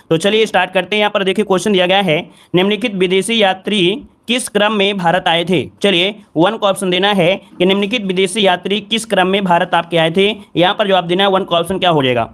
तो चलिए स्टार्ट करते हैं। यहाँ पर देखिए क्वेश्चन दिया गया है, निम्नलिखित विदेशी यात्री किस क्रम में भारत आए थे। चलिए 1 को ऑप्शन देना है कि निम्नलिखित विदेशी यात्री किस क्रम में भारत आपके आए थे। यहाँ पर जवाब देना है 1 का ऑप्शन क्या हो जाएगा।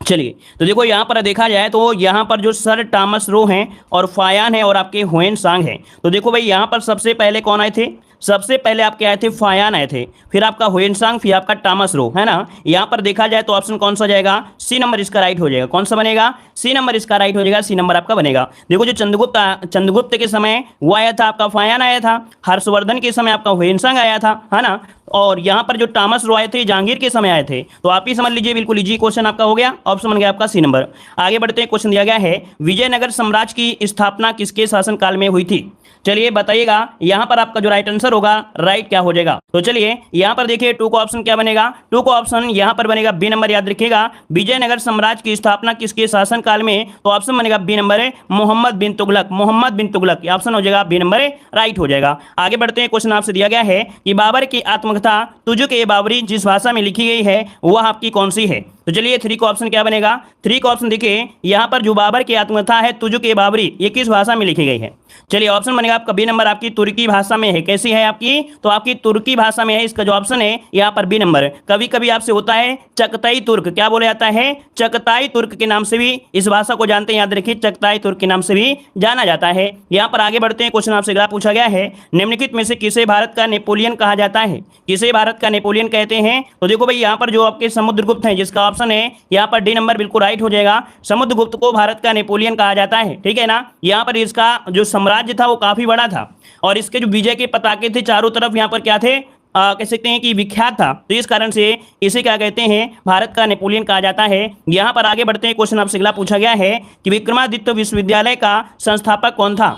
चलिए तो देखो यहाँ पर देखा जाए तो यहाँ पर जो सर टॉमस रो हैं और फायान है और आपके हुएन सांग है। तो देखो भाई यहाँ पर सबसे पहले कौन आए थे, सबसे पहले आपके आए थे फायान आए थे, फिर आपका हुएन सांग, फिर आपका टॉमस रो, है ना। यहाँ पर देखा जाए तो ऑप्शन कौन सा जाएगा, सी नंबर इसका राइट हो जाएगा। कौन सा बनेगा, सी नंबर इसका राइट हो जाएगा, सी नंबर आपका बनेगा। देखो जो चंद्रगुप्त के समय वो आया था आपका फायान आया था, हर्षवर्धन के समय आपका हुएन सांग आया था, है ना। और यहाँ पर जो टॉमस रो आए थे जहांगीर के समय आए थे। तो आप ही समझ लीजिए, बिल्कुल इजी क्वेश्चन आपका हो गया, ऑप्शन बन गया आपका सी नंबर। आगे बढ़ते हैं, क्वेश्चन दिया गया है, विजयनगर साम्राज्य की स्थापना किसके शासनकाल में हुई थी। चलिए बताइएगा, यहाँ पर आपका जो राइट आंसर होगा, राइट क्या हो जाएगा। तो चलिए यहाँ पर देखिए 2 का ऑप्शन क्या बनेगा, 2 का ऑप्शन यहाँ पर बनेगा बी नंबर, याद रखिएगा। विजयनगर साम्राज्य की स्थापना किसके शासनकाल में, तो ऑप्शन बनेगा बी नंबर है, मोहम्मद बिन तुगलक, मोहम्मद बिन तुगलक, ऑप्शन हो जाएगा बी नंबर है, राइट हो जाएगा। आगे बढ़ते हैं, क्वेश्चन आपसे दिया गया है कि बाबर की आत्मकथा तुझके बाबरी जिस भाषा में लिखी गई है वह आपकी कौन सी है। तो चलिए 3 का ऑप्शन क्या बनेगा, 3 का ऑप्शन देखिए यहाँ पर जो बाबर की आत्मकथा है तुझके बाबरी, ये किस भाषा में लिखी गई है। चलिए ऑप्शन बनेगा आपका बी नंबर, आपकी तुर्की भाषा में है। कैसी है आपकी, तो आपकी तुर्की भाषा में है, इसका जो ऑप्शन है यहाँ पर बी नंबर। कभी कभी आपसे होता है चगताई तुर्क, क्या बोला जाता है, चगताई तुर्क के नाम से भी इस भाषा को जानते हैं, याद रखिए चगताई तुर्क के नाम से भी जाना जाता है। यहाँ पर आगे बढ़ते हैं, क्वेश्चन आपसे अगला पूछा गया है, निम्नलिखित में से किसे भारत का नेपोलियन कहा जाता है, किसे भारत का नेपोलियन कहते हैं। तो देखो भाई यहाँ पर जो आपके समुद्रगुप्त है, जिसका ऑप्शन है यहाँ पर डी नंबर, बिल्कुल राइट हो जाएगा। समुद्रगुप्त को भारत का नेपोलियन कहा जाता है, ठीक है ना। यहाँ पर इसका जो साम्राज्य था वो काफी बड़ा था और इसके जो विजय के पताके थे चारों तरफ यहाँ पर क्या थे, कह सकते हैं कि विख्यात था। तो इस कारण से इसे क्या कहते हैं, भारत का नेपोलियन कहा जाता है। यहाँ पर आगे बढ़ते हैं, क्वेश्चन आपसे अगला पूछा गया है कि विक्रमादित्य विश्वविद्यालय का संस्थापक कौन था।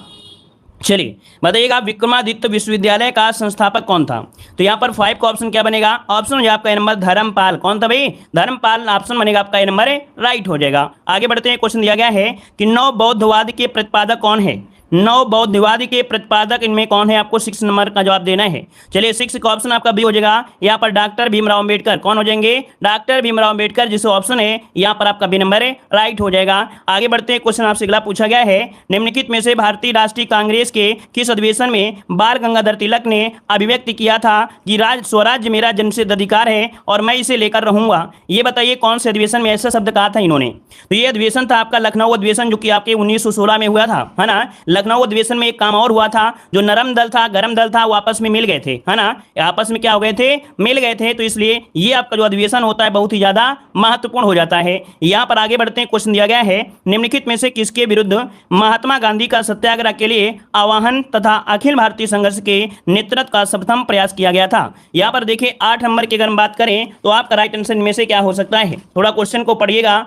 चलिए बताइएगा, विक्रमादित्य विश्वविद्यालय का संस्थापक कौन था। तो यहाँ पर 5 का ऑप्शन क्या बनेगा, ऑप्शन हो आपका नंबर धर्मपाल। कौन था भाई, धर्मपाल, ऑप्शन बनेगा आपका नंबर राइट हो जाएगा। आगे बढ़ते हैं, क्वेश्चन दिया गया है कि नव बौद्धवाद के प्रतिपादक कौन है, नव बौद्धवाद के प्रतिपादक इनमें कौन है, आपको 6 नंबर का जवाब देना है। चलिए 6 का ऑप्शन आपका बी हो जाएगा, यहाँ पर डॉक्टर भीमराव अम्बेडकर। कौन हो जाएंगे, डॉक्टर भीमराव अम्बेडकर, जिसका ऑप्शन है यहाँ पर आपका बी नंबर राइट हो जाएगा। आगे बढ़ते हैं, क्वेश्चन आपसे अगला पूछा गया है, निम्नलिखित में से भारतीय राष्ट्रीय कांग्रेस के किस अधिवेशन में बाल गंगाधर तिलक ने अभिव्यक्त किया था कि स्वराज्य मेरा जन्मसिद्ध अधिकार है और मैं इसे लेकर रहूंगा। ये बताइए कौन से अधिवेशन में ऐसा शब्द कहा था इन्होंने। तो ये अधिवेशन था आपका लखनऊ अधिवेशन, जो कि आपके 1916 में हुआ था, है ना। लखनऊ अधिवेशन में एक काम और हुआ था, जो नरम दल था गरम दल था वो आपस में मिल गए थे, है ना, आपस में क्या हो गए थे, मिल गए थे। तो इसलिए ये आपका जो अधिवेशन होता है बहुत ही ज्यादा महत्वपूर्ण हो जाता है। यहाँ पर आगे बढ़ते हैं, क्वेश्चन दिया गया है, निम्नलिखित में से किसके विरुद्ध महात्मा गांधी का सत्याग्रह के लिए आह्वान तथा अखिल भारतीय संघर्ष के नेतृत्व का प्रथम प्रयास किया गया था। यहाँ पर देखिए 8 नंबर की अगर हम बात करें तो आपका राइट आंसर में से क्या हो सकता है, थोड़ा क्वेश्चन को पढ़िएगा।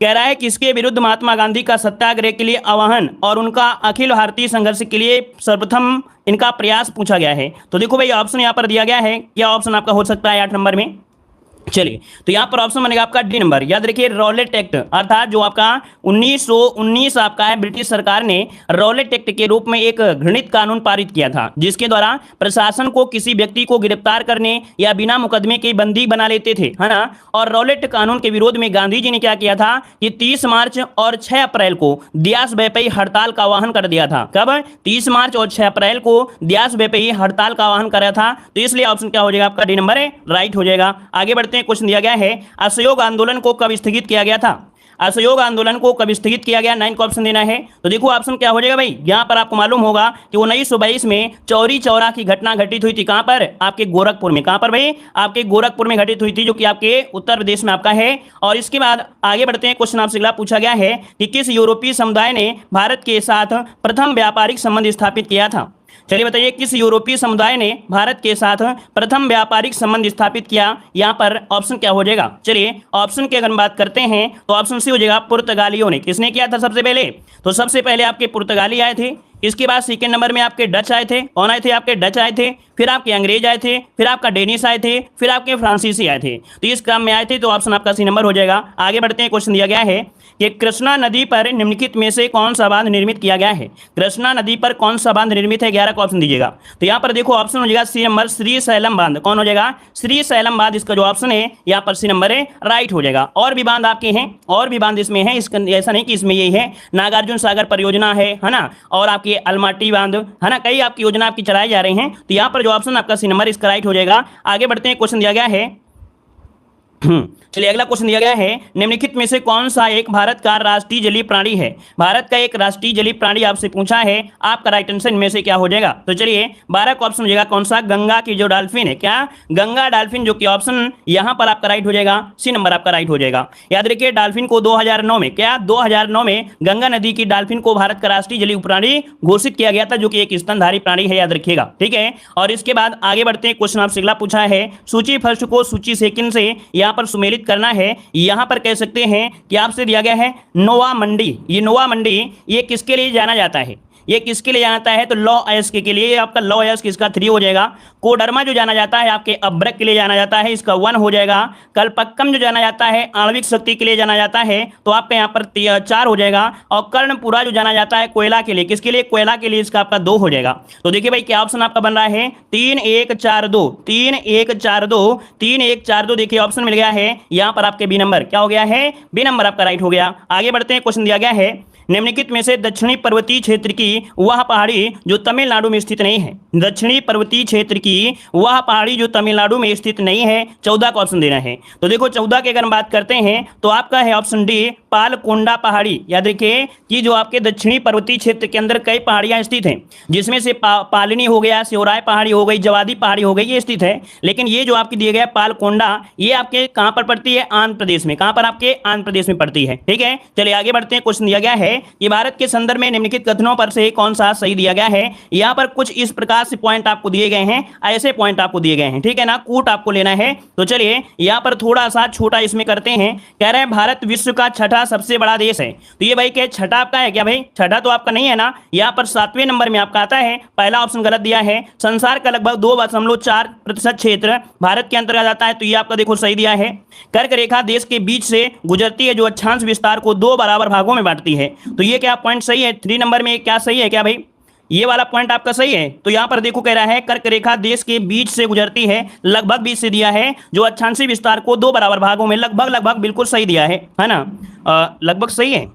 कह रहा है किसके विरुद्ध महात्मा गांधी का सत्याग्रह के लिए आह्वान और उनका अखिल भारतीय संघर्ष के लिए सर्वप्रथम इनका प्रयास पूछा गया है। तो देखो भाई ऑप्शन यहाँ पर दिया गया है, क्या ऑप्शन आपका हो सकता है 8 नंबर में। चलिए तो यहाँ पर ऑप्शन बनेगा आपका डी नंबर, याद रखिए रॉलेट एक्ट, अर्थात जो आपका 1919 आपका है, ब्रिटिश सरकार ने रॉलेट एक्ट के रूप में एक घृणित कानून पारित किया था, जिसके द्वारा प्रशासन को किसी व्यक्ति को गिरफ्तार करने या बिना मुकदमे के बंदी बना लेते थे, है ना। और रॉलेट कानून के विरोध में गांधी जी ने क्या किया था कि 30 मार्च और 6 अप्रैल को देशव्यापी हड़ताल का आह्वान कर दिया था। कब, 30 मार्च और 6 अप्रैल को देशव्यापी हड़ताल का आह्वान करा था। तो इसलिए ऑप्शन क्या हो जाएगा आपका डी नंबर राइट हो जाएगा। आगे बढ़ते हैं, क्वेश्चन दिया गया है, असहयोग आंदोलन को कब स्थगित किया गया था। असहयोग आंदोलन को कब स्थगित किया गया, 9 का ऑप्शन देना है। तो देखो ऑप्शन क्या हो जाएगा भाई, यहाँ पर आपको मालूम होगा कि 1922 में चौरी चौरा की घटना घटित हुई थी। कहां पर, आपके गोरखपुर में। कहां पर भाई, आपके गोरखपुर में घटित हुई थी, जो कि आपके उत्तर प्रदेश में आपका है। और इसके बाद आगे बढ़ते हैं, क्वेश्चन आपसे अगला पूछा गया है कि किस यूरोपीय समुदाय ने भारत के साथ प्रथम व्यापारिक संबंध स्थापित किया था। चलिए बताइए किस यूरोपीय समुदाय ने भारत के साथ प्रथम व्यापारिक संबंध स्थापित किया। यहाँ पर ऑप्शन क्या हो जाएगा, चलिए ऑप्शन की अगर हम बात करते हैं तो ऑप्शन सी हो जाएगा पुर्तगालियों ने। किसने किया था सबसे पहले, तो सबसे पहले आपके पुर्तगाली आए थे। इसके बाद सेकंड नंबर में आपके डच आए थे, कौन आए थे आपके डच आए थे, फिर आपके अंग्रेज आए थे, फिर आपका डेनिश आए थे, फिर आपके फ्रांसीसी आए थे। तो इस क्रम में आए थे, तो ऑप्शन आपका सी नंबर हो जाएगा। आगे बढ़ते हैं, क्वेश्चन दिया गया है कि कृष्णा नदी पर निम्नलिखित में से कौन सा बांध निर्मित किया गया है। कृष्णा नदी पर कौन सा बांध निर्मित है, 11 का ऑप्शन दीजिएगा। तो यहाँ पर देखो ऑप्शन हो जाएगा सी नंबर श्रीशैलम बांध। कौन हो जाएगा, श्रीशैलम बांध, इसका जो ऑप्शन है यहाँ पर सी नंबर है, राइट हो जाएगा। और भी बांध आपके हैं, और भी बांध इसमें है, इसका ऐसा नहीं कि इसमें यही है। नागार्जुन सागर परियोजना है ना, और आपकी अलमाटी बांध है ना, कई आपकी योजना आपकी चलाई जा रही हैं। तो यहाँ पर जो ऑप्शन आपका सी नंबर इसका राइट हो जाएगा। आगे बढ़ते हैं, क्वेश्चन दिया गया है चलिए अगला क्वेश्चन दिया गया है, निम्नलिखित में से कौन सा एक भारत का राष्ट्रीय जलीय प्राणी है। भारत का एक राष्ट्रीय जलीय प्राणी आपसे पूछा है, आपका राइट आंसर इनमें से क्या हो जाएगा। तो चलिए 12 का ऑप्शन हो जाएगा कौन सा, गंगा की जो डॉल्फिन है, क्या गंगा डॉल्फिन, जो कि ऑप्शन यहां पर आपका राइट हो जाएगा, सी नंबर आपका राइट हो जाएगा। याद रखिए डॉल्फिन को 2009 में, क्या 2009 में गंगा नदी की डॉल्फिन को भारत का राष्ट्रीय जलीय प्राणी घोषित किया गया था, जो कि एक स्तनधारी प्राणी है, याद रखिएगा, ठीक है। और इसके बाद आगे बढ़ते हैं, क्वेश्चन आपसे अगला पूछा है, सूची फर्स्ट को सूची सेकंड से यहां पर सुमेलित करना है। यहां पर कह सकते हैं कि आपसे दिया गया है नोवा मंडी। ये नोवा मंडी ये किसके लिए जाना जाता है, ये किसके लिए जाना जाता है, तो लॉ अयस्क के लिए, आपका लॉ अयस्क इसका 3 हो जाएगा। कोडरमा जो जाना जाता है आपके अब्रक के लिए जाना जाता है, इसका 1 हो जाएगा। कलपक्कम जो जाना जाता है आणविक शक्ति के लिए जाना जाता है, तो आपका यहाँ पर 4 हो जाएगा। और कर्णपुरा जो जाना जाता है कोयला के लिए, किसके लिए, कोयला के लिए, इसका आपका 2 हो जाएगा। तो देखिए भाई क्या ऑप्शन आपका बन रहा है, 3 1 4 2, 3 1 4 2, 3 1 4 2। देखिए ऑप्शन मिल गया है यहाँ पर आपके बी नंबर, क्या हो गया है, बी नंबर आपका राइट हो गया। आगे बढ़ते हैं, क्वेश्चन दिया गया है, निम्नलिखित में से दक्षिणी पर्वतीय क्षेत्र की वह पहाड़ी जो तमिलनाडु में स्थित नहीं है। दक्षिणी पर्वतीय क्षेत्र की वह पहाड़ी जो तमिलनाडु में स्थित नहीं है, 14 का ऑप्शन देना है। तो देखो 14 की अगर हम बात करते हैं तो आपका है ऑप्शन डी, पालकोंडा पहाड़ी। याद रखिए कि जो आपके दक्षिणी पर्वतीय क्षेत्र के अंदर कई पहाड़ियां स्थित हैं, जिसमें से पालिनी हो गया, सिवराय पहाड़ी हो गई, जवादी पहाड़ी हो गई, ये स्थित है। लेकिन ये जो आपकी दिए गया पालकोंडा, ये आपके कहां पर पड़ती है, आंध्र प्रदेश में। कहां पर, आपके आंध्र प्रदेश में पड़ती है, ठीक है। चलिए आगे बढ़ते हैं, क्वेश्चन दिया गया है कि भारत के संदर्भ में निम्नलिखित कथनों पर से कौन सा सही दिया गया है। यहां पर कुछ इस प्रकार से पॉइंट आपको दिए गए हैं, ऐसे पॉइंट आपको दिए गए हैं, ठीक है ना, कूट आपको लेना है। तो चलिए यहां पर थोड़ा सा छोटा इसमें करते हैं। कह रहे हैं भारत विश्व का छठा सबसे बड़ा देश है। तो ये भाई क्या छठा आपका है क्या, भाई छठा तो आपका नहीं है ना, यहां पर 7वें नंबर में आपका आता है। पहला ऑप्शन गलत दिया है। संसार का लगभग 2.4% क्षेत्र भारत के अंतर्गत आता है, तो ये आपका देखो सही दिया है। कर्क रेखा देश के बीच से गुजरती है, जो अक्षांश विस्तार को 2 बराबर भागों में बांटती है। तो ये क्या पॉइंट सही है, 3 नंबर में क्या सही है क्या भाई, ये वाला पॉइंट आपका सही है। तो यहां पर देखो कह रहा है कर्क रेखा देश के बीच से गुजरती है, लगभग बीच से दिया है, जो अक्षांशीय विस्तार को 2 बराबर भागों में, लगभग बिल्कुल सही दिया है ना, लगभग सही है,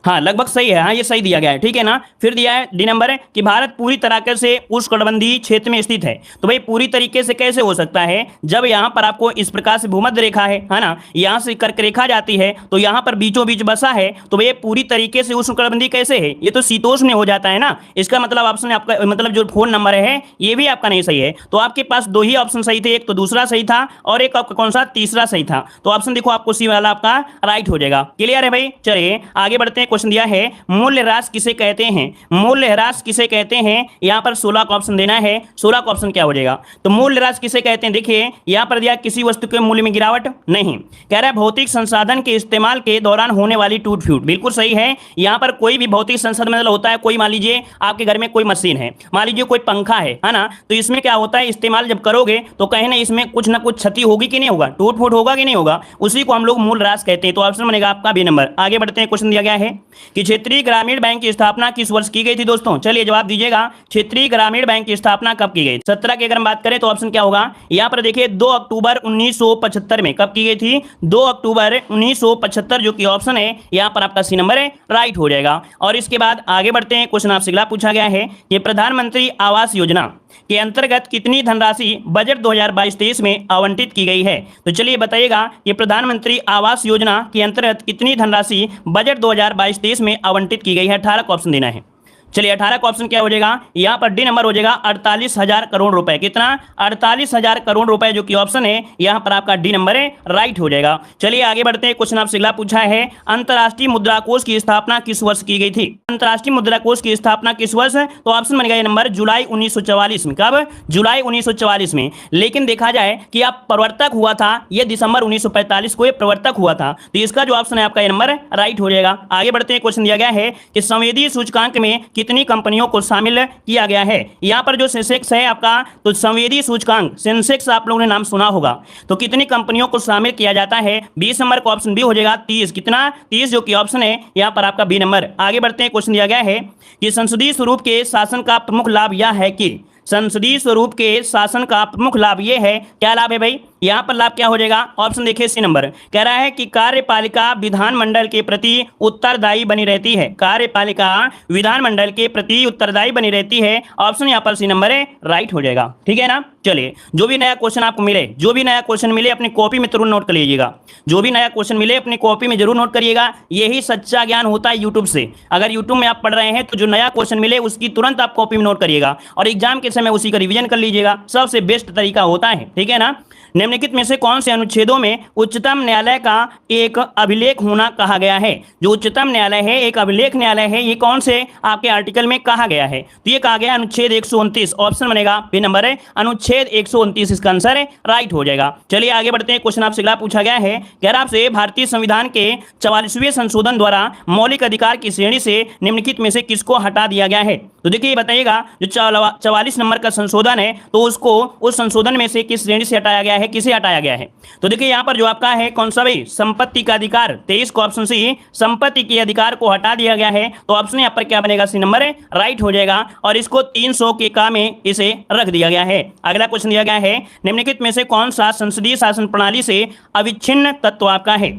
हाँ लगभग सही है, हाँ ये सही दिया गया है, ठीक है ना। फिर दिया है डी नंबर कि भारत पूरी तरीके से उष्णकटिबंधीय क्षेत्र में स्थित है। तो भाई पूरी तरीके से कैसे हो सकता है, जब यहाँ पर आपको इस प्रकार से भूमध्य रेखा है ना, यहाँ से कर्क रेखा जाती है, तो यहाँ पर बीचों बीच बसा है, तो भाई पूरी तरीके से उष्णकटिबंधीय कैसे है, ये तो शीतोष्ण हो जाता है ना। इसका मतलब ऑप्शन आपका, मतलब जो फोन नंबर है ये भी आपका नहीं सही है। तो आपके पास 2 ही ऑप्शन सही थे, एक तो दूसरा सही था और एक आपका कौन सा, तीसरा सही था। तो ऑप्शन देखो आपको सी वाला आपका राइट हो जाएगा। क्लियर है भाई। चलिए आगे बढ़ते हैं, क्वेश्चन दिया है मूल्यह्रास किसे कहते हैं। मूल्यह्रास किसे कहते हैं, यहां पर 16 का ऑप्शन देना है। 16 का ऑप्शन क्या हो जाएगा, तो मूल्यह्रास किसे कहते हैं। देखिए यहां पर दिया किसी वस्तु के मूल्य में गिरावट नहीं, कह रहा है भौतिक संसाधन के इस्तेमाल के दौरान होने वाली टूट फूट, बिल्कुल सही है। यहां पर कोई भी भौतिक संसाधन मतलब होता है, कोई मान लीजिए आपके घर में कोई मशीन है, मान लीजिए कोई पंखा है ना, तो इसमें क्या होता है, इस्तेमाल जब करोगे तो कहीं ना इसमें कुछ ना कुछ क्षति होगी कि नहीं होगा, टूट फूट होगा कि नहीं होगा, उसी को हम लोग मूल्यह्रास कहते हैं। तो ऑप्शन बनेगा आपका बी नंबर। आगे बढ़ते हैं, क्वेश्चन दिया गया है कि क्षेत्रीय ग्रामीण बैंक की स्थापना किस वर्ष की गई थी। दोस्तों चलिए जवाब दीजिएगा, क्षेत्रीय ग्रामीण बैंक की स्थापना कब की गई। 17 की अगर हम बात करें तो ऑप्शन क्या होगा, यहां पर देखिए 2 अक्टूबर 1975 में। कब की गई थी, 2 अक्टूबर 1975, जो कि ऑप्शन है यहां पर आपका सी नंबर है, राइट हो जाएगा। और इसके बाद आगे बढ़ते हैं, क्वेश्चन आपसे अगला पूछा गया है कि प्रधानमंत्री आवास योजना के अंतर्गत कितनी धनराशि बजट 2022-23 में आवंटित की गई है। तो चलिए बताइएगा कि प्रधानमंत्री आवास योजना के अंतर्गत कितनी धनराशि बजट 2022-23 में आवंटित की गई है। 18 का ऑप्शन देना है। चलिए 18 का ऑप्शन क्या हो जाएगा, यहां पर डी नंबर हो जाएगा 48,000 करोड़ रुपए। कितना, 48,000 करोड़ रुपए, जो कि ऑप्शन है यहां पर आपका डी नंबर है, राइट हो जाएगा। चलिए आगे बढ़ते हैं, क्वेश्चन आपसे अगला पूछा है अंतर्राष्ट्रीय मुद्रा कोष की स्थापना किस वर्ष की गई थी। अंतर्राष्ट्रीय मुद्रा कोष की स्थापना किस वर्ष, तो ऑप्शन बनेगा ये नंबर जुलाई 1944 में। कब, जुलाई 1944 में। लेकिन देखा जाए कि आप प्रवर्तक हुआ था ये दिसंबर 1945 को ये प्रवर्तक हुआ था, तो इसका जो ऑप्शन है आपका ये नंबर राइट हो जाएगा। आगे बढ़ते हैं, क्वेश्चन दिया गया है कि संवेदी सूचकांक में कितनी कंपनियों को शामिल किया गया है। यहाँ पर जो सेंसेक्स है आपका, तो संवेदी सूचकांक सेंसेक्स आप लोगों ने नाम सुना होगा, तो कितनी कंपनियों को शामिल किया जाता है। 20 नंबर का ऑप्शन बी हो जाएगा 30। कितना 30 जो कि ऑप्शन है यहाँ पर आपका बी नंबर। आगे बढ़ते हैं, क्वेश्चन दिया गया है कि संसदीय स्वरूप के शासन का प्रमुख लाभ यह है कि, संसदीय स्वरूप के शासन का प्रमुख लाभ ये है, क्या लाभ है भाई, यहाँ पर लाभ क्या हो जाएगा, ऑप्शन देखिए सी नंबर। कह रहा है कि कार्यपालिका विधानमंडल के प्रति उत्तरदायी बनी रहती है। कार्यपालिका विधानमंडल के प्रति उत्तरदायी बनी रहती है। ऑप्शन यहाँ पर सी नंबर है, राइट हो जाएगा। ठीक है ना। चलिए, जो भी नया क्वेश्चन आपको मिले, जो भी नया क्वेश्चन मिले अपनी कॉपी में जरूर नोट कर लीजिएगा। जो भी नया क्वेश्चन मिले अपनी कॉपी में जरूर नोट करिएगा। यही सच्चा ज्ञान होता है यूट्यूब से। अगर यूट्यूब में आप पढ़ रहे हैं तो जो नया क्वेश्चन मिले उसकी तुरंत आप कॉपी में नोट करिएगा और एग्जाम के समय उसी का रिवीजन कर लीजिएगा। सबसे बेस्ट तरीका होता है। ठीक है ना। निम्नलिखित में से कौन से अनुच्छेदों में उच्चतम न्यायालय का एक अभिलेख होना कहा गया है। जो उच्चतम न्यायालय है, एक अभिलेख न्यायालय है, ये कौन से आपके आर्टिकल में कहा गया है, तो ये कहा गया अनुच्छेद 129। ऑप्शन बनेगा बी नंबर है, अनुच्छेद 129 इसका आंसर है, राइट हो जाएगा। चलिए आगे बढ़ते हैं। क्वेश्चन आपसे अगला पूछा गया है, कह रहा आपसे भारतीय संविधान के 44वें संशोधन द्वारा मौलिक अधिकार की श्रेणी से निम्नलिखित में से किसको हटा दिया गया है। तो देखिए बताइएगा, जो 44 नंबर का संशोधन है तो उसको उस संशोधन में से किस श्रेणी से हटाया गया है, किसे हटाया गया है। तो देखिए यहाँ पर जो आपका है कौन सा भाई, संपत्ति का अधिकार। 23 को ऑप्शन सी, संपत्ति के अधिकार को हटा दिया गया है। तो ऑप्शन यहाँ पर क्या बनेगा, सी नंबर है, राइट हो जाएगा। और इसको 300 के का में इसे रख दिया गया है। अगला क्वेश्चन दिया गया है, निम्नलिखित में से कौन सा संसदीय शासन प्रणाली से अविच्छिन्न तत्व आपका है।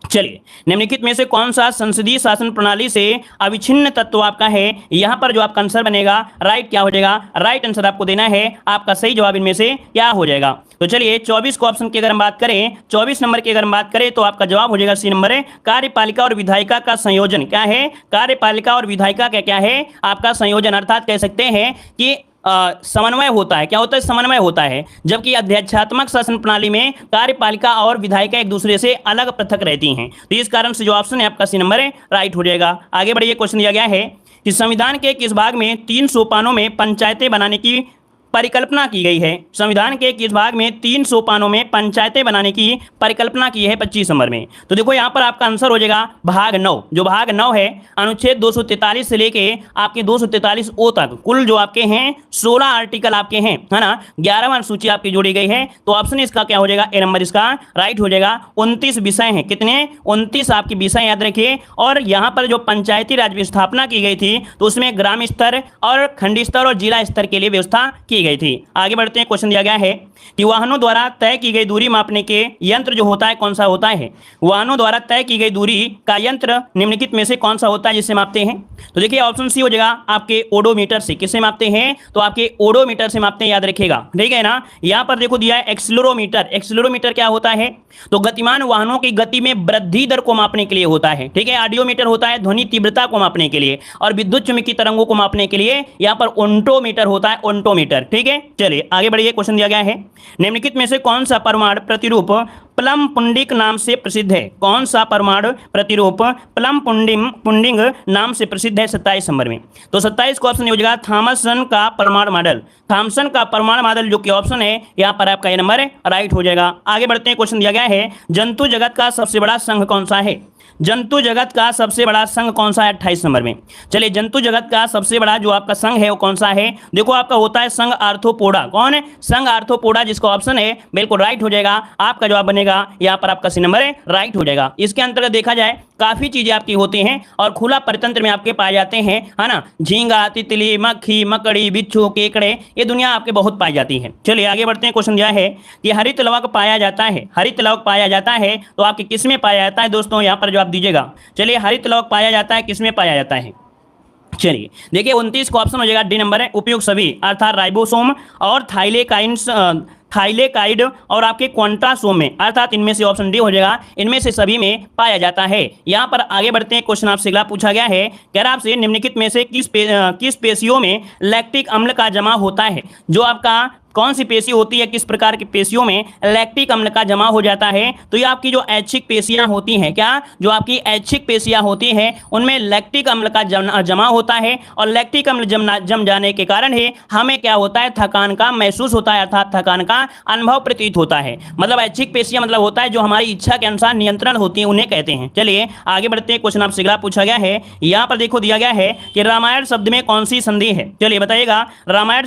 चलिए, निम्नलिखित में से कौन सा संसदीय शासन प्रणाली से अविच्छिन्न तत्व आपका है। यहां पर जो आपका आंसर बनेगा, राइट क्या हो जाएगा, राइट आंसर आपको देना है। आपका सही जवाब इनमें से क्या हो जाएगा। तो चलिए 24 को ऑप्शन की अगर हम बात करें, 24 नंबर की अगर हम बात करें तो आपका जवाब हो जाएगा सी नंबर है, कार्यपालिका और विधायिका का संयोजन। क्या है, कार्यपालिका और विधायिका का क्या है, आपका संयोजन। अर्थात कह सकते हैं कि समन्वय होता है। क्या होता है, समन्वय होता है। जबकि अध्यक्षात्मक शासन प्रणाली में कार्यपालिका और विधायिका एक दूसरे से अलग पृथक रहती हैं। तो इस कारण से जो ऑप्शन है आपका सी नंबर है, राइट हो जाएगा। आगे बढ़िए, क्वेश्चन दिया गया है कि संविधान के किस भाग में 3 सोपानों में पंचायतें बनाने की परिकल्पना की गई है। संविधान के किस भाग में 3 सोपानों में पंचायतें बनाने की परिकल्पना की है 25 नंबर में। तो देखो यहाँ पर आपका आंसर हो जाएगा भाग 9। जो भाग 9 है, अनुच्छेद 243 से लेके आपके 243 ओ तक कुल जो आपके हैं 16 आर्टिकल आपके हैं, है ना। 11वां सूची आपकी जोड़ी गई है। तो ऑप्शन इसका क्या हो जाएगा, ए नंबर इसका राइट हो जाएगा। 29 विषय हैं, कितने 29 आपके विषय याद रखिए। और यहाँ पर जो पंचायती राज की स्थापना की गई थी तो उसमें ग्राम स्तर और खंड स्तर और जिला स्तर के लिए व्यवस्था की गई थी। आगे बढ़ते हैं। क्वेश्चन दिया गया है कि वाहनों द्वारा तय की गई दूरी मापने के यंत्र जो होता है कौन सा होता है। वाहनों द्वारा तय की गई दूरी का यंत्र निम्नलिखित में से कौन सा होता है जिससे मापते हैं। तो देखिए ऑप्शन सी हो जाएगा आपके ओडोमीटर से। किससे मापते हैं, तो आपके ओडोमीटर से मापते हैं, याद रखिएगा। ठीक है ना। यहाँ पर देखो दिया है एक्सीलरोमीटर। एक्सीलरोमीटर क्या होता है, तो गतिमान वाहनों की गति में वृद्धि दर को मापने के लिए होता है। ठीक है। ऑडियोमीटर होता है ध्वनि तीव्रता को मापने के लिए, और विद्युत चुंबकीय तरंगों को मापने के लिए यहाँ पर ओंटोमीटर होता है, ओंटोमीटर। ठीक है। चलिए आगे बढ़िए। क्वेश्चन दिया गया है, निम्नलिखित में से कौन सा परमाणु प्रतिरूप प्लम पुंडिक नाम से प्रसिद्ध है। कौन सा परमाणु प्रतिरूप प्लम पुंडिंग नाम से प्रसिद्ध है 27 नंबर में। तो 27 को ऑप्शन हो जाएगा थॉमसन का परमाणु मॉडल। थॉमसन का परमाणु मॉडल जो कि ऑप्शन है यहाँ पर आपका ये नंबर राइट हो जाएगा। आगे बढ़ते हैं। क्वेश्चन दिया गया है, जंतु जगत का सबसे बड़ा संघ कौन सा है। जंतु जगत का सबसे बड़ा संघ कौन सा है 28 नंबर में। चलिए, जंतु जगत का सबसे बड़ा जो आपका संघ है वो कौन सा है। देखो आपका होता है संघ आर्थ्रोपोडा। कौन है, संघ आर्थ्रोपोडा, जिसका ऑप्शन है बिल्कुल राइट हो जाएगा। आपका जवाब बनेगा यहाँ पर आपका सी नंबर है, राइट हो जाएगा। इसके अंतर्गत देखा जाए काफी चीजें आपकी होती हैं और खुला परितंत्र में आपके पाए जाते हैं, है ना। झींगा, तितली, मक्खी, मकड़ी, बिच्छू, केकड़े, ये दुनिया आपके बहुत पाई जाती है। चलिए आगे बढ़ते हैं। क्वेश्चन दिया है कि हरित लवक पाया जाता है। हरित लवक पाया जाता है तो आपके किस में पाया जाता है दोस्तों, यहाँ पर जवाब दीजिएगा। चलिए, हरित लवक पाया जाता है किस में पाया जाता है। चलिए देखिए 29 को ऑप्शन हो जाएगा डी नंबर है, उपयुक्त सभी, अर्थात राइबोसोम और थाइलेकाइड और आपके क्वांटासोम में, अर्थात इनमें से ऑप्शन डी हो जाएगा, इनमें से सभी में पाया जाता है। यहां पर आगे बढ़ते हैं। क्वेश्चन आपसे अगला पूछा गया है, कह रहा आपसे निम्नलिखित में से किस पेशियों में लैक्टिक अम्ल का जमा होता है। जो आपका कौन सी पेशी होती है, किस प्रकार की पेशियों में लैक्टिक अम्ल का जमा हो जाता है? तो ये आपकी जो ऐच्छिक पेशियां होती हैं, क्या जो आपकी ऐच्छिक पेशियां होती हैं उनमें लैक्टिक अम्ल का जमा होता है, और लैक्टिक अम्ल जम जाने के कारण ही हमें क्या होता है, थकान का महसूस होता है, अर्थात थकान का अनुभव प्रतीत होता है। मतलब ऐच्छिक पेशियां मतलब होता है जो हमारी इच्छा के अनुसार नियंत्रण होती है, उन्हें कहते हैं। चलिए आगे बढ़ते हैं, क्वेश्चन आपसे अगला पूछा गया है, यहाँ पर देखो दिया गया है कि रामायण शब्द में कौन सी संधि है? चलिए बताइएगा, रामायण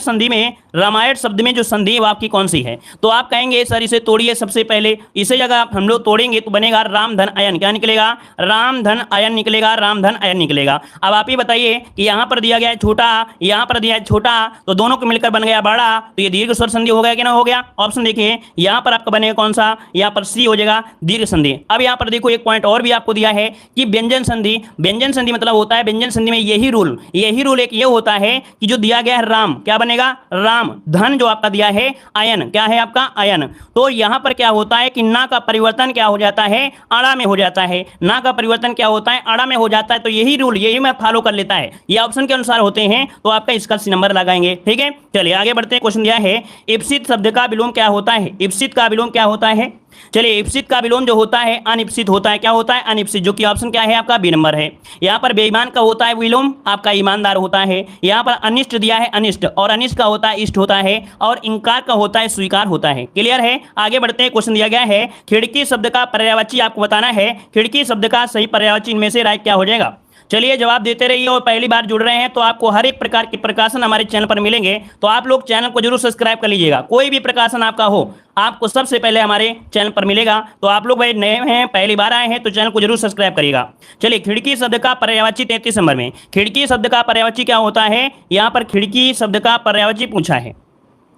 शब्द में जो संधि है वो आपकी कौन सी है? तो आप कहेंगे सर इसे तोड़िए, सबसे पहले इसे जगह हम लोग तोड़ेंगे तो बनेगा राम धन अयन। क्या निकलेगा? राम धन अयन निकलेगा, राम धन अयन निकलेगा। अब आप ही बताइए कि यहाँ पर दिया गया है छोटा, यहाँ पर दिया है छोटा, तो दोनों को मिलकर बन गया बड़ा, तो ये दीर्घ स्वर संधि हो गया कि ना हो गया? ऑप्शन देखिए, यहाँ पर आपका बनेगा कौन सा? यहाँ पर सी हो जाएगा, दीर्घ संधि। अब यहाँ पर देखो एक पॉइंट और भी आपको दिया है कि व्यंजन संधि मतलब होता है, व्यंजन संधि में यही रूल एक ये होता है कि जो दिया गया है राम, क्या बनेगा? राम, धन जो आपका दिया है अयन, क्या है आपका? अयन। तो यहां पर क्या होता है कि ना का परिवर्तन क्या हो जाता है? अड़ा में हो जाता है। ना का परिवर्तन क्या होता है? अड़ा में हो जाता है। तो यही रूल, यही मैं फॉलो कर लेता है, ये ऑप्शन के अनुसार होते हैं, तो आपका इसका सी नंबर लगाएंगे। ठीक है, चलिए आगे बढ़ते हैं। क्वेश्चन दिया है, इप्सित शब्द का विलोम क्या होता है? इप्सित का विलोम क्या होता है? चलिए, इप्सित का विलोम जो होता है अनिप्सित होता है। क्या होता है? अनिप्सित, जो कि ऑप्शन क्या है आपका? बी नंबर है। यहाँ पर बेईमान का होता है विलोम आपका ईमानदार होता है। यहाँ पर अनिष्ट दिया है अनिष्ट, और अनिष्ट का होता है इष्ट होता है, और इंकार का होता है स्वीकार होता है। क्लियर है? आगे बढ़ते हैं। क्वेश्चन दिया गया है, खिड़की शब्द का पर्यायवाची आपको बताना है। खिड़की शब्द का सही पर्यायवाची इनमें से राइट क्या हो जाएगा? चलिए जवाब देते रहिए, और पहली बार जुड़ रहे हैं तो आपको हर एक प्रकार के प्रकाशन हमारे चैनल पर मिलेंगे, तो आप लोग चैनल को जरूर सब्सक्राइब कर लीजिएगा। कोई भी प्रकाशन आपका हो आपको सबसे पहले हमारे चैनल पर मिलेगा। तो आप लोग भाई नए हैं, पहली बार आए हैं, तो चैनल को जरूर सब्सक्राइब करिएगा। चलिए, खिड़की शब्द का पर्यायवाची 33 नंबर में, खिड़की शब्द का पर्यायवाची क्या होता है? यहाँ पर खिड़की शब्द का पर्यायवाची पूछा है,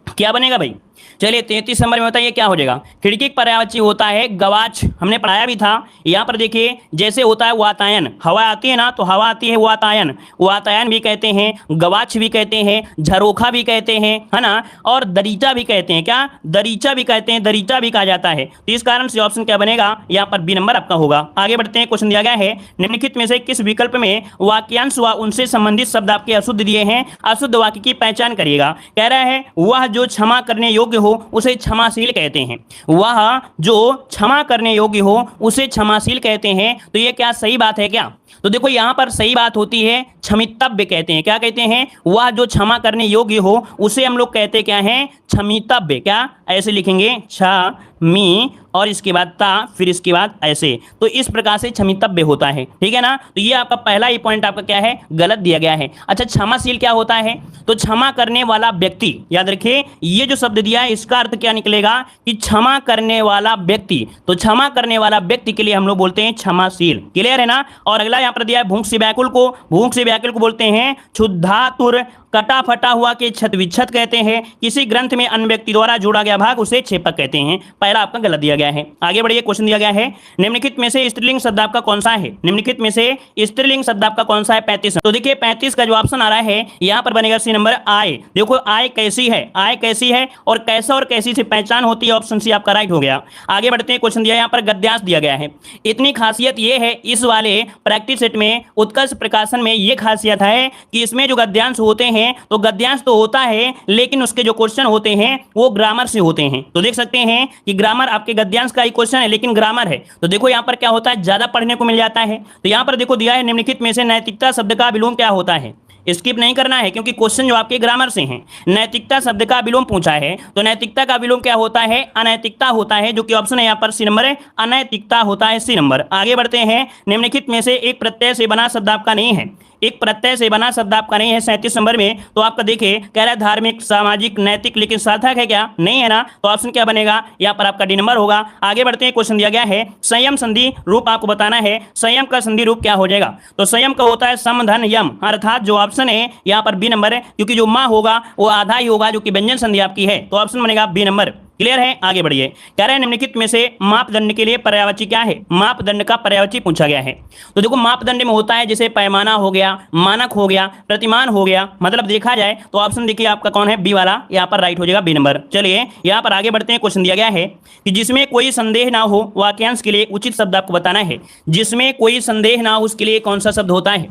क्या बनेगा भाई? चलिए 33 नंबर में बताइए क्या हो जाएगा? खिड़की का पर्यायवाची होता है गवाच, हमने पढ़ाया भी था। यहाँ पर देखिए, जैसे होता है वातायन, हवा आती है ना, तो हवा आती है वातायन, वातायन भी कहते हैं, गवाच भी कहते हैं, झरोखा भी कहते हैं, है ना, और दरीचा भी कहते हैं। क्या? दरीचा भी कहते हैं, दरीचा भी कहा जाता है। तो इस कारण से ऑप्शन क्या बनेगा? यहाँ पर बी नंबर आपका होगा। आगे बढ़ते हैं। क्वेश्चन दिया गया है, निम्नलिखित में से किस विकल्प में वाक्यांश व उनसे संबंधित शब्द आपके अशुद्ध दिए हैं? अशुद्ध वाक्य की पहचान करिएगा। कह रहा है, वह जो क्षमा करने योग्य हो उसे क्षमाशील कहते हैं। वह जो क्षमा करने योग्य हो उसे क्षमाशील कहते हैं। तो ये क्या सही बात है क्या? तो देखो यहाँ पर सही बात होती है, क्षमितव्य कहते हैं। क्या कहते हैं? वह जो क्षमा करने योग्य हो उसे हम लोग कहते क्या है? क्षमितव्य। क्या? ऐसे लिखेंगे, क्षमी और इसके बाद ता, फिर इसके बाद ऐसे, तो इस प्रकार से क्षमितव्य होता है। ठीक है ना? तो ये आपका पहला ही पॉइंट आपका क्या है? गलत दिया गया है। अच्छा, क्षमाशील क्या होता है? तो क्षमा करने वाला व्यक्ति, याद रखिए ये जो शब्द दिया है इसका अर्थ क्या निकलेगा कि क्षमा करने वाला व्यक्ति। तो क्षमा करने वाला व्यक्ति के लिए हम लोग बोलते हैं क्षमाशील। क्लियर है ना? और अगला यहाँ पर दिया है, भूख से व्याकुल को बोलते हैं क्षुद्धातुर, कटा फटा हुआ के छत विच्छत कहते हैं। किसी ग्रंथ में अन्य व्यक्ति द्वारा जोड़ा गया भाग उसे छेपक कहते हैं। पहला आपका गलत दिया गया है। आगे बढ़िए। क्वेश्चन दिया गया है, निम्नलिखित में से स्त्रीलिंग शब्द आपका कौन सा है? निम्नलिखित में से स्त्रीलिंग शब्द आपका कौन सा है? 35। तो देखिए 35 का जो ऑप्शन आ रहा है यहाँ पर बनेगा सी नंबर आय। देखो आय कैसी है, आय कैसी है, और कैसा और कैसी से पहचान होती है, ऑप्शन सी आपका राइट हो गया। आगे बढ़ते हैं। क्वेश्चन दिया यहाँ पर गद्यांश दिया गया है। इतनी खासियत ये है इस वाले प्रैक्टिस सेट में, उत्कर्ष प्रकाशन में, ये खासियत है कि इसमें जो गद्यांश होते हैं, तो गद्यांश तो होता है लेकिन उसके जो क्वेश्चन होते हैं वो ग्रामर से होते हैं। तो देख सकते हैं कि ग्रामर आपके गद्यांश का ही क्वेश्चन है लेकिन ग्रामर है। तो देखो यहाँ पर क्या होता है, ज्यादा पढ़ने को मिल जाता है। तो यहाँ पर देखो दिया है, निम्नलिखित में से नैतिकता शब्द का विलोम क्या होता है? स्किप नहीं करना है क्योंकि क्वेश्चन जो आपके ग्रामर से हैं। नैतिकता शब्द का विलोम पूछा है, तो नैतिकता का विलोम क्या होता है? अनैतिकता होता है, जो कि ऑप्शन है यहाँ पर सी नंबर है, अनैतिकता होता है, सी नंबर। आगे बढ़ते हैं। निम्नलिखित में से एक प्रत्यय से बना शब्द आपका नहीं है, एक प्रत्यय से बना शब्द आपका नहीं है 37 नंबर में। तो आपका देखिए कह रहा है धार्मिक, सामाजिक, नैतिक, लेकिन सार्थक है क्या? नहीं है ना, तो ऑप्शन क्या बनेगा? यहाँ पर आपका डी नंबर होगा। आगे बढ़ते हैं। क्वेश्चन दिया गया है, संयम संधि रूप आपको बताना है। संयम का संधि रूप क्या हो जाएगा? तो संयम का होता है सम धन यम, अर्थात जो ऑप्शन है यहाँ पर बी नंबर है, क्योंकि जो माँ होगा वो आधा ही होगा, जो कि व्यंजन संधि आपकी है, तो ऑप्शन बनेगा बी नंबर। क्लियर है? आगे बढ़िए। कह रहे हैं निम्नलिखित में से मापदंड के लिए पर्यायवाची क्या है? मापदंड का पर्यायवाची पूछा गया है। तो देखो मापदंड में होता है जैसे पैमाना हो गया, मानक हो गया, प्रतिमान हो गया, मतलब देखा जाए तो ऑप्शन देखिए आपका कौन है? बी वाला, यहाँ पर राइट हो जाएगा बी नंबर। चलिए यहाँ पर आगे बढ़ते हैं। क्वेश्चन दिया गया है कि जिसमें कोई संदेह ना हो वाक्यांश के लिए उचित शब्द आपको बताना है। जिसमें कोई संदेह ना हो उसके लिए कौन सा शब्द होता है?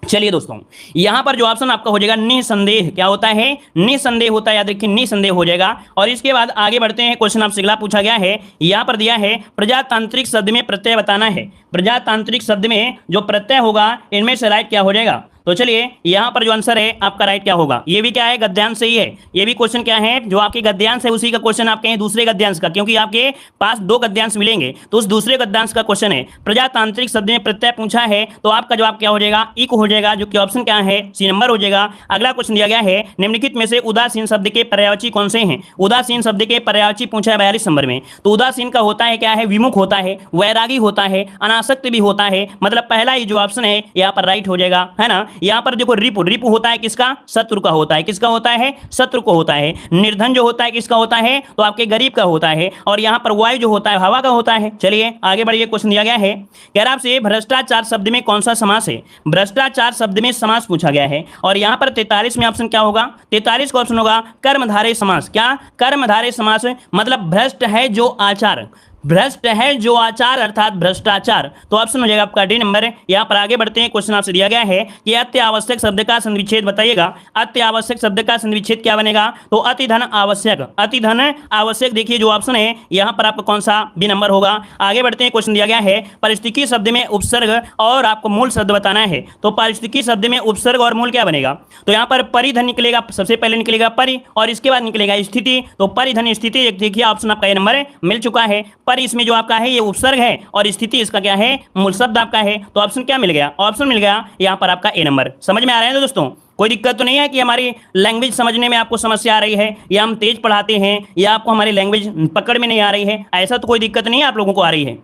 चलिए दोस्तों, यहां पर जो ऑप्शन आपका हो जाएगा निसंदेह, क्या होता है, निसंदेह होता है, याद रखिए निसंदेह हो जाएगा। और इसके बाद आगे बढ़ते हैं, क्वेश्चन आपसे अगला पूछा गया है, यहां पर दिया है प्रजातांत्रिक शब्द में प्रत्यय बताना है। प्रजातांत्रिक शब्द में जो प्रत्यय होगा इनमें से राइट क्या हो जाएगा। तो चलिए यहां पर जो आंसर है आपका राइट क्या होगा, ये भी क्या है, गद्यांश से ही है। ये भी क्वेश्चन क्या है, जो आपके गद्यांश है उसी का क्वेश्चन आप कहें दूसरे गद्यांश का, क्योंकि आपके पास दो गद्यांश मिलेंगे तो उस दूसरे गद्यांश का क्वेश्चन है। प्रजातांत्रिक शब्द में प्रत्यय पूछा है तो आपका जवाब क्या हो जाएगा, इक हो जाएगा, जो कि ऑप्शन क्या है, सी नंबर हो जाएगा। अगला क्वेश्चन दिया गया है, निम्नलिखित में से उदासीन शब्द के पर्यायवाची कौन से हैं। उदासीन शब्द के पर्यायवाची पूछा है 42 नंबर में। तो उदासीन का होता है क्या है, विमुख होता है, वैरागी होता है, अनासक्त भी होता है। मतलब पहला ही जो ऑप्शन है यहाँ पर राइट हो जाएगा, है ना। यहाँ पर देखो रिपु होता है किसका, शत्रु का होता है, किसका होता है, शत्रु को होता है। निर्धन जो होता है किसका होता है, तो आपके गरीब का होता है। और यहां पर वायु जो होता है हवा का होता है। चलिए आगे बढ़िए, क्वेश्चन दिया गया है, कह रहा आपसे भ्रष्टाचार शब्द में कौन सा समास है। भ्रष्टाचार शब्द में समास पूछा गया है और यहां पर 43 में ऑप्शन क्या होगा, 43 का ऑप्शन होगा कर्मधारय समास। क्या, कर्मधारय समास, मतलब भ्रष्ट है जो आचार, भ्रष्ट है जो आचार अर्थात भ्रष्टाचार। तो ऑप्शन हो जाएगा आपका डी नंबर। यहां पर आगे बढ़ते हैं, क्वेश्चन आपसे दिया गया है कि अति आवश्यक शब्द का संधिविच्छेद बताइएगा। अति आवश्यक शब्द का संधिविच्छेद क्या बनेगा, तो अति धन आवश्यक, अति धन आवश्यक। देखिए जो ऑप्शन है यहां पर आपका कौन सा बी नंबर होगा। आगे बढ़ते हैं, क्वेश्चन दिया गया है परिस्थिति शब्द में उपसर्ग और आपको मूल शब्द बताना है। तो परिस्थिति शब्द में उपसर्ग और मूल क्या बनेगा, तो यहां पर परिधन निकलेगा, सबसे पहले निकलेगा परि और इसके बाद निकलेगा स्थिति। तो परिधन स्थिति, एक देखिए ऑप्शन आपका ए नंबर मिल चुका है। पर इसमें जो आपका है ये उपसर्ग है और स्थिति इसका क्या है, मूल शब्द आपका है। तो ऑप्शन क्या मिल गया, ऑप्शन मिल गया यहां पर आपका ए नंबर। समझ में आ रहा है दोस्तों, कोई दिक्कत तो नहीं है कि हमारी लैंग्वेज समझने में आपको समस्या आ रही है, या हम तेज पढ़ाते हैं, या आपको हमारी लैंग्वेज पकड़ में नहीं आ रही है, ऐसा तो कोई दिक्कत नहीं है आप लोगों को आ रही है।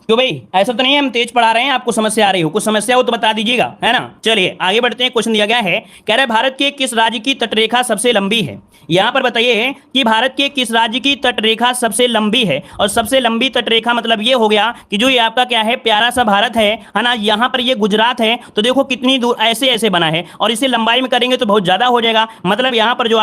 क्यों भाई, ऐसा तो नहीं है हम तेज पढ़ा रहे हैं आपको समस्या आ रही हो, कुछ समस्या हो तो बता दीजिएगा, है ना। चलिए आगे बढ़ते हैं, क्वेश्चन दिया गया है, कह रहे भारत के किस राज्य की तटरेखा सबसे लंबी है। यहां पर बताइए कि भारत के किस राज्य की तटरेखा सबसे लंबी है। और सबसे लंबी तटरेखा मतलब ये हो गया कि जो ये आपका क्या है, प्यारा सा भारत है ना, यहां पर ये गुजरात है। तो देखो कितनी दूर ऐसे ऐसे बना है और इसे लंबाई में करेंगे तो बहुत ज्यादा हो जाएगा। मतलब यहां पर जो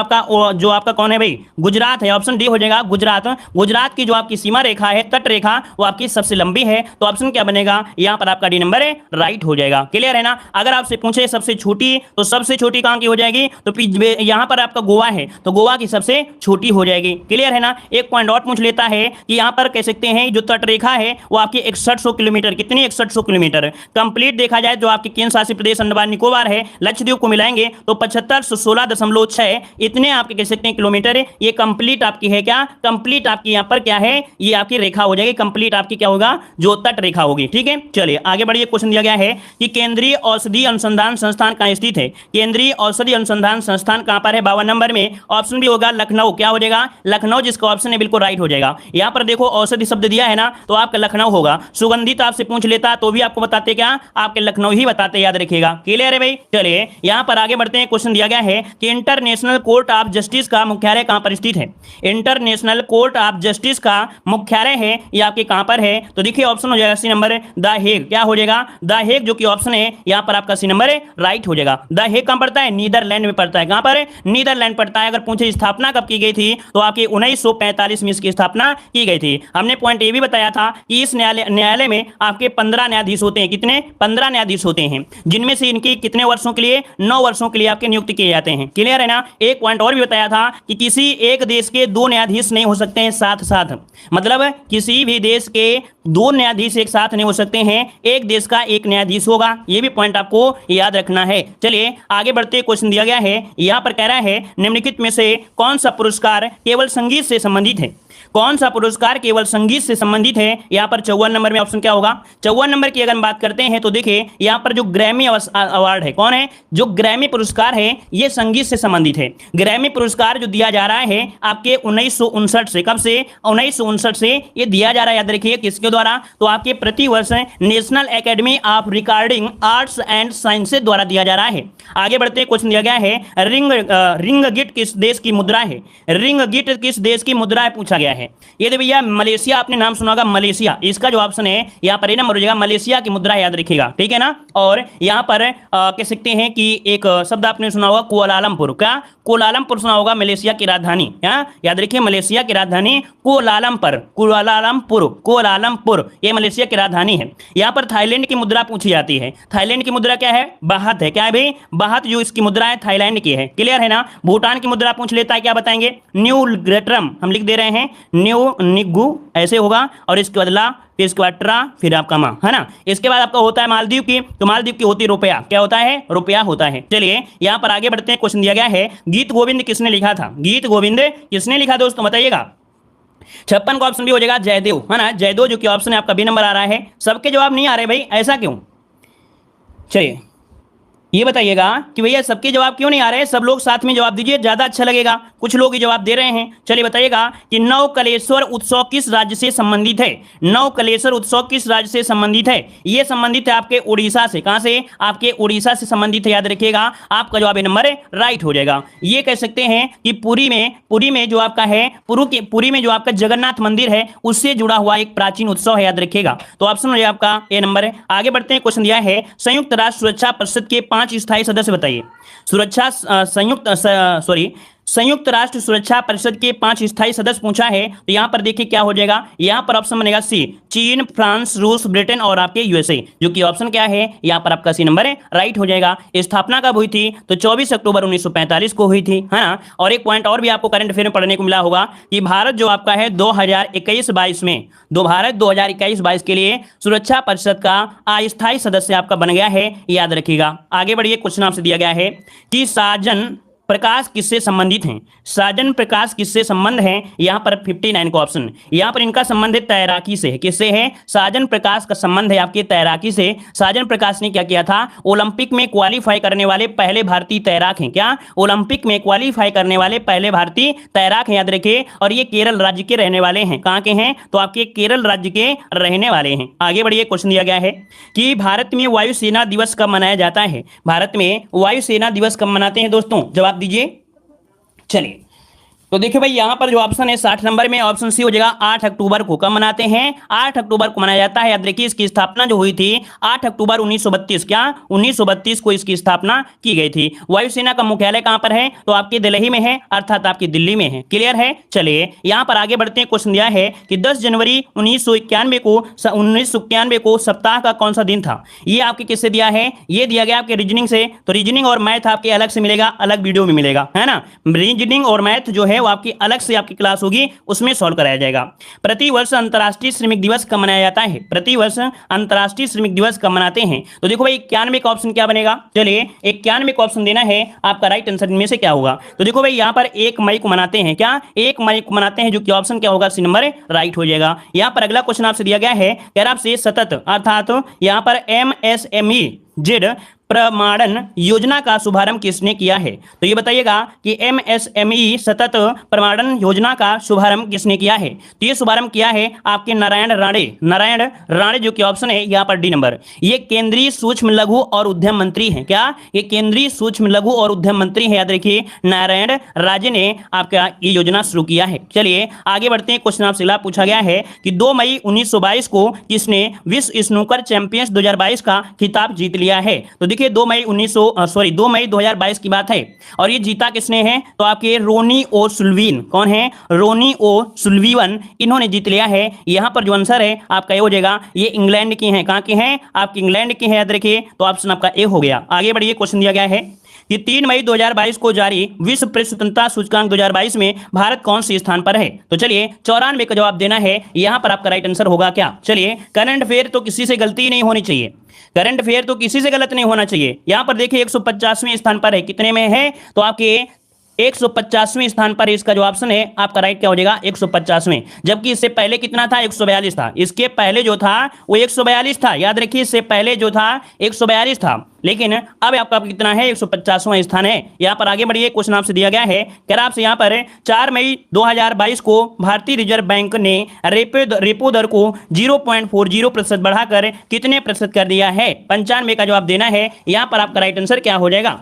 आपका कौन है भाई, गुजरात है, ऑप्शन डी हो जाएगा गुजरात। गुजरात की जो आपकी सीमा रेखा है, तट रेखा, वो आपकी सबसे लंबी है। तो ऑप्शन क्या बनेगा, यहां पर आपका डी नंबर है, राइट हो जाएगा। क्लियर है ना। अगर आपसे पूछे सबसे छोटी, तो सबसे छोटी कहां की हो जाएगी, तो यहां पर आपका गोवा है, तो गोवा की सबसे छोटी हो जाएगी। क्लियर है ना। एक पॉइंट और पूछ लेता है कि यहां पर कह सकते हैं जो तटरेखा है वो आपकी 6100 किलोमीटर, कितनी 6100 किलोमीटर कंप्लीट देखा जाए, जो आपके केंद्र शासित प्रदेश अंडमान निकोबार है, लक्षद्वीप को मिलाएंगे तो 7516.6 इतने आपके कह सकते हैं किलोमीटर, ये कंप्लीट आपकी है क्या, कंप्लीट आपकी यहां पर क्या है, ये आपकी रेखा हो जाएगी, कंप्लीट आपकी क्या होगा, जो तट रेखा होगी। ठीक है, चलिए आगे बढ़िए। क्वेश्चन दिया गया है कि केंद्रीय औषधि अनुसंधान संस्थान कहां स्थित है। केंद्रीय औषधि अनुसंधान संस्थान कहां पर है, 52 नंबर में। ऑप्शन भी होगा लखनऊ, क्या हो जाएगा, लखनऊ, जिसका ऑप्शन है बिल्कुल राइट हो जाएगा। यहां पर देखो औषधि शब्द दिया है ना, तो आपका लखनऊ होगा। सुगंधित आपसे पूछ लेता तो भी आपको बताते क्या, आपके लखनऊ ही बताते, याद रखिएगा। क्लियर है भाई। चलिए यहां पर आगे बढ़ते हैं, क्वेश्चन दिया गया है कि इंटरनेशनल कोर्ट ऑफ जस्टिस का मुख्यालय कहां पर स्थित है। इंटरनेशनल कोर्ट ऑफ जस्टिस का मुख्यालय है ये आपके कहां पर है, तो देखिए ऑप्शन हो जाएगा सी नंबर द हेग, क्या हो जाएगा, द हेग, जो कि ऑप्शन है यहां पर आपका सी नंबर राइट हो जाएगा। द हेग कहां पड़ता है, नीदरलैंड में पड़ता है। कहां पर, नीदरलैंड पड़ता है। अगर पूछे स्थापना कब की गई थी, तो आपकी 1945 में इसकी स्थापना की गई थी। हमने पॉइंट ये भी बताया था कि इस न्यायालय में आपके 15 न्यायाधीश होते हैं। कितने, 15 न्यायाधीश होते हैं, जिनमें से इनकी कितने वर्षों के लिए, 9 वर्षों के लिए आपके नियुक्त किए जाते हैं। क्लियर है ना। एक पॉइंट और भी बताया था कि किसी एक देश के 2 न्यायाधीश नहीं हो सकते हैं साथ साथ, मतलब किसी भी देश के 2 न्यायाधीश एक साथ नहीं हो सकते हैं, एक देश का एक न्यायाधीश होगा। ये भी पॉइंट आपको याद रखना है। चलिए आगे बढ़ते, क्वेश्चन दिया गया है, यहां पर कह रहा है निम्नलिखित में से कौन सा पुरस्कार केवल संगीत से संबंधित है। कौन सा पुरस्कार केवल संगीत से संबंधित है, यहां पर 54 नंबर में ऑप्शन क्या होगा। 54 नंबर की अगर हम बात करते हैं तो देखिए यहां पर जो ग्रैमी अवार्ड है, कौन है, जो ग्रैमी पुरस्कार है ये संगीत से संबंधित है। ग्रैमी पुरस्कार जो दिया जा रहा है आपके 1959 से, कब से, 1959 से ये दिया जा रहा है, याद रखिए किसके द्वारा, तो आपके प्रतिवर्ष national academy of recording arts and sciences द्वारा दिया जा रहा है। आगे बढ़ते, क्वेश्चन दिया गया है रिंगगिट किस देश की मुद्रा है। रिंगगिट किस देश की मुद्रा है पूछा गया है। ये भैया मलेशिया, आपने नाम सुना होगा मलेशिया, इसका जो ऑप्शन है यहाँ पर नंबर हो जाएगा, मलेशिया की मुद्रा याद रखिएगा। ठीक है ना। और यहाँ पर कह सकते हैं कि एक शब्द आपने सुना होगा कुआलालंपुर। क्या? कुआलालंपुर सुना होगा, मलेशिया की राजधानी। याद रखिए, मलेशिया की राजधानी कुआलालंपुर, कुआलालंपुर, कुआलालंपुर, ये मलेशिया की राजधानी है। यहाँ पर थाईलैंड की मुद्रा पूछी जाती है। थाईलैंड की मुद्रा क्या है? बाहत है। क्या है भाई? बाहत जो इसकी मुद्रा है थाईलैंड की है। क्लियर है ना? भूटान की मुद्रा पूछ लेता है, क्या बताएंगे? न्यू ग्रेटरम, हम लिख दे रहे हैं न्यू निगु, ऐसे होगा, और इसके बाद ला, फिर इसके बाद ट्रा, फिर आपका मा, है ना। इसके बाद आपका होता है मालदीव की, तो मालदीव की होती है रुपया। क्या होता है? रुपया होता है। चलिए यहाँ पर आगे बढ़ते हैं। क्वेश्चन दिया गया है, गीत गोविंद किसने लिखा था? गीत गोविंद किसने लिखा दोस्तों, बताइएगा। 56 का ऑप्शन भी हो जाएगा जयदेव, है ना, जयदेव, जो कि ऑप्शन है आपका बी नंबर आ रहा है। सबके जवाब नहीं आ रहे भाई, ऐसा क्यों? चलिए ये बताइएगा कि भैया सबके जवाब क्यों नहीं आ रहे? सब लोग साथ में जवाब दीजिए, ज्यादा अच्छा लगेगा। कुछ लोग ही जवाब दे रहे हैं। चलिए बताइएगा कि नवकलेश्वर उत्सव किस राज्य से संबंधित है? नवकलेश्वर उत्सव किस राज्य से संबंधित है? ये संबंधित है आपके उड़ीसा से। कहां से? आपके उड़ीसा से संबंधित है। याद रखिएगा, आपका जवाब नंबर राइट हो जाएगा। ये कह सकते हैं कि पुरी में जो आपका है, पुरी में जो आपका जगन्नाथ मंदिर है, उससे जुड़ा हुआ एक प्राचीन उत्सव है। याद रखिएगा, तो ऑप्शन हो जाएगा आपका ए नंबर है। आगे बढ़ते हैं। क्वेश्चन दिया है, संयुक्त राष्ट्र सुरक्षा परिषद के 5 स्थायी सदस्य बताइए। संयुक्त राष्ट्र सुरक्षा परिषद के 5 स्थायी सदस्य पूछा है, तो यहां पर देखिए क्या हो जाएगा। यहां पर ऑप्शन बनेगा सी, चीन, फ्रांस, रूस, ब्रिटेन और आपके यूएसए, जो कि ऑप्शन क्या है? यहां पर आपका सी नंबर है, राइट हो जाएगा। स्थापना कब हुई थी? तो 24 अक्टूबर 1945 को हुई थी, है ना। और एक पॉइंट और भी आपको करंट अफेयर में पढ़ने को मिला होगा कि भारत जो आपका है 2021-22 में, भारत 2021-22 के लिए सुरक्षा परिषद का अस्थायी सदस्य आपका बन गया है। याद रखिएगा। आगे बढ़िए। क्वेश्चन आपसे दिया गया है कि साजन प्रकाश किससे संबंधित हैं? साजन प्रकाश किससे संबंध है? यहां पर 59 का ऑप्शन, यहां पर इनका संबंध है तैराकी से। किससे है? साजन प्रकाश का संबंध है आपके तैराकी से। साजन प्रकाश ने क्या किया था? ओलंपिक में क्वालिफाई करने वाले पहले भारतीय तैराक हैं। क्या? ओलंपिक में क्वालिफाई करने वाले पहले भारतीय तैराक हैं। याद रखिए, और ये केरल राज्य के रहने वाले हैं। कहां के हैं? तो आपके केरल राज्य के रहने वाले हैं। आगे बढ़िए। क्वेश्चन दिया गया है कि भारत में वायुसेना दिवस कब मनाया जाता है? भारत में वायुसेना दिवस कब मनाते हैं दोस्तों? जवाब दीजिए। चलिए तो देखिए भाई, यहां पर जो ऑप्शन है 60 नंबर में, ऑप्शन सी हो जाएगा 8 अक्टूबर को। कब मनाते हैं? 8 अक्टूबर को मनाया जाता है। याद रखिए, इसकी स्थापना जो हुई थी 8 अक्टूबर 1932। क्या? 1932 को इसकी स्थापना की गई थी। वायुसेना का मुख्यालय कहां पर है? तो आपके दिल्ली में है, अर्थात आपकी दिल्ली में है। क्लियर है? चलिए यहां पर आगे बढ़ते हैं। क्वेश्चन दिया है कि 10 जनवरी 1991 को सप्ताह का कौन सा दिन था? ये आपके किससे दिया है? ये दिया गया आपके रीजनिंग से। तो रीजनिंग और मैथ आपके अलग से मिलेगा, अलग वीडियो में मिलेगा, है ना। रीजनिंग और मैथ जो है वो आपकी अलग से आपकी क्लास होगी, उसमें सॉल्व कराया जाएगा। प्रतिवर्ष अंतर्राष्ट्रीय श्रमिक दिवस कब मनाया जाता है? प्रतिवर्ष अंतर्राष्ट्रीय श्रमिक दिवस कब मनाते हैं? तो देखो भाई, 91 का ऑप्शन क्या बनेगा? चलिए 91 का ऑप्शन देना है आपका। राइट आंसर इनमें से क्या होगा? तो देखो भाई, यहां पर 1 मई को मनाते हैं। क्या? 1 मई को मनाते हैं, जो कि ऑप्शन क्या होगा? सी नंबर राइट हो जाएगा। यहां पर अगला क्वेश्चन आपसे दिया गया है, कह रहा आपसे सतत, अर्थात यहां पर MSME जेड प्रमाणन योजना का शुभारंभ किसने किया है? तो ये बताइएगा कि MSME सतत प्रमाणन योजना का शुभारंभ किसने किया है? तो ये शुभारंभ किया है आपके नारायण राणे, जो कि ऑप्शन है यहाँ पर डी नंबर। ये केंद्रीय सूक्ष्म लघु और उद्यम मंत्री हैं। क्या? ये केंद्रीय सूक्ष्म लघु और उद्यम मंत्री हैं। याद रखिए, नारायण राणे ने आपका ये योजना शुरू किया है। चलिए आगे बढ़ते हैं। क्वेश्चन आपसे पूछा गया है कि 2 मई 1922 को किसने विश्व स्नूकर चैंपियंस 2022 का खिताब जीत लिया है? तो देखिए 2 मई 2022 की बात है, और ये जीता किसने है? तो आपके रोनी ओ सुल्वीन। कौन है? रोनी ओ सुल्वीवन, इन्होंने जीत लिया है। यहां पर जो आंसर है आपका ये हो जाएगा, ये इंग्लैंड की हैं। कहां के हैं? आपके इंग्लैंड के हैं। याद रखिए, तो ऑप्शन आपका ए हो गया। आगे बढ़िए। क्वेश्चन दिया गया है कि 3 मई 2022 को जारी विश्व प्रेस स्वतंत्रता सूचकांक 2022 में भारत कौन से स्थान पर है? तो चलिए 94 का जवाब देना है। यहां पर आपका राइट आंसर होगा क्या? चलिए, करंट अफेयर तो किसी से गलती नहीं होनी चाहिए, करंट अफेयर तो किसी से गलत नहीं होना चाहिए। यहां पर देखिए 150वें स्थान पर है। कितने में है? तो आपके 150वें स्थान पर इसका जो ऑप्शन है आपका राइट क्या हो जाएगा? 150वें। जबकि इससे पहले कितना था? 142 था। इसके पहले जो था वो 142 था। याद रखिए, इससे पहले जो था 142 था, लेकिन अब आपका कितना है? 150वां स्थान है। यहां पर आगे बढ़िए। क्वेश्चन आपसे दिया गया है, कह रहा आपसे यहां पर 4 मई 2022 को भारतीय रिजर्व बैंक ने रेपो दर को 0.40% बढ़ाकर कितने प्रतिशत कर दिया है? 95 का जवाब देना है। यहां पर आपका राइट आंसर क्या हो जाएगा?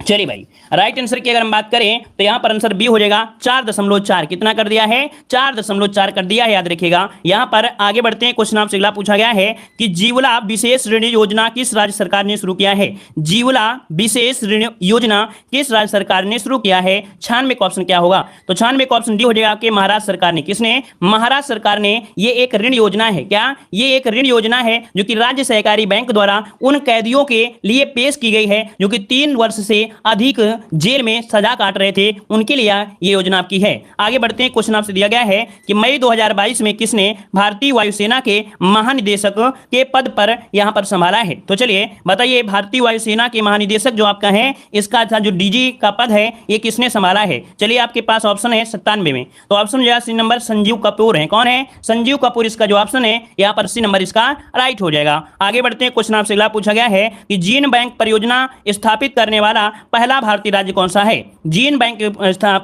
चलिए भाई, राइट आंसर की अगर हम बात करें तो यहां पर आंसर बी हो जाएगा 4.4। कितना कर दिया है? 4.4 कर दिया है, याद रखिएगा। यहां पर आगे बढ़ते हैं, क्वेश्चन आपसे अगला पूछा गया है कि जीवला विशेष ऋण योजना किस राज्य सरकार ने शुरू किया है? जीवला विशेष ऋण योजना किस राज्य सरकार ने शुरू किया है? 96 का ऑप्शन क्या होगा? तो 96 का ऑप्शन डी हो जाएगा आपके महाराष्ट्र सरकार ने। किसने? महाराष्ट्र सरकार ने। ये एक ऋण योजना है। क्या? ये एक ऋण योजना है जो कि राज्य सहकारी बैंक द्वारा उन कैदियों के लिए पेश की गई है जो कि 3 वर्ष से अधिक जेल में सजा काट रहे थे, उनके लिए ये योजना आपकी है। आगे बढ़ते हैं, क्वेश्चन आपसे दिया गया है कि मई 2022 में किसने भारतीय वायुसेना के महानिदेशक के पद पर यहां पर संभाला है? तो चलिए बताइए, भारतीय वायुसेना के महानिदेशक जो आपका है, इसका जो डीजी का पद है, ये किसने संभाला है? चलिए आपके पास ऑप्शन है 97 में, तो ऑप्शन जो है सी नंबर संजीव कपूर है। कौन है? संजीव कपूर इसका जो ऑप्शन है, यहां पर सी नंबर इसका राइट हो जाएगा। आगे बढ़ते हैं, क्वेश्चन आपसे अगला पूछा गया है कि जीन बैंक परियोजना स्थापित करने वाला पहला भारतीय राज्य कौन सा है? जीन बैंक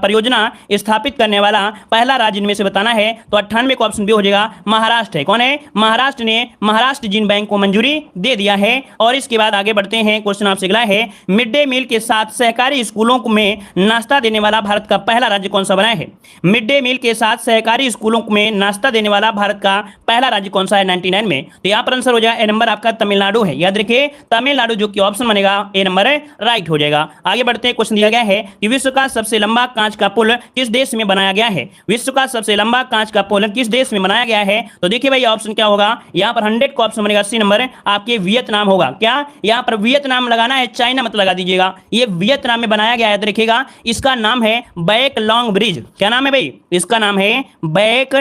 परियोजना स्थापित करने वाला पहला राज्य इनमें से बताना है, तो 98 का ऑप्शन बी हो जाएगा महाराष्ट्र है। कौन है? महाराष्ट्र ने महाराष्ट्र जीन बैंक को मंजूरी दे दिया है। और इसके बाद आगे बढ़ते हैं, क्वेश्चन आपसे अगला है मिड डे मील के साथ सहकारी स्कूलों में नाश्ता देने वाला भारत का पहला राज्य कौन सा बना है? मिड डे मील के साथ सहकारी स्कूलों में नाश्ता देने वाला भारत का पहला राज्य कौन सा है 99 में? तो यहां पर आंसर हो जाए ए नंबर आपका तमिलनाडु है। याद रखिए, तमिलनाडु जो कि ऑप्शन बनेगा ए नंबर राइट हो जाएगा। आगे बढ़ते हैं, क्वेश्चन दिया गया है कि विश्व का सबसे लंबा कांच का पुल किस देश में बनाया गया है? विश्व का सबसे लंबा कांच का पुल किस देश में बनाया गया है? तो देखिए भाई, ऑप्शन क्या होगा? यहां पर 100 का ऑप्शन बनेगा सी नंबर आपके वियतनाम होगा। क्या यहां पर वियतनाम लगाना है? चाइना मत लगा दीजिएगा, ये वियतनाम में बनाया गया है। याद रखिएगा, इसका नाम है बैक लॉन्ग ब्रिज। क्या नाम है भाई? इसका नाम है बैक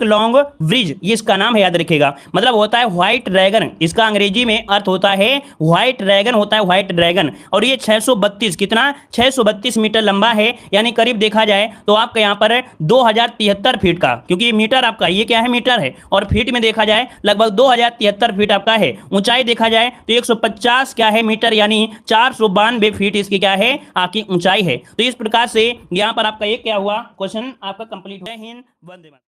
लॉन्ग ब्रिज, ये इसका नाम है। याद रखिएगा, मतलब होता है व्हाइट ड्रैगन, इसका अंग्रेजी में अर्थ होता है व्हाइट ड्रैगन, होता है व्हाइट ड्रैगन। और ये 632 कितना 632 मीटर लंबा है, यानी करीब देखा जाए तो आपका यहाँ पर 2073 फीट का, क्योंकि मीटर आपका ये क्या है? मीटर है, और फीट में देखा जाए लगभग 2073 फीट आपका है। ऊंचाई देखा जाए तो 150 क्या है मीटर, यानी 492 फीट इसकी क्या है? आपकी ऊंचाई है। तो इस प्रकार से यहाँ पर आपका ये क्या हुआ? क्वेश्चन आपका कंप्लीट हुआ। हिंद, वंदे मातरम।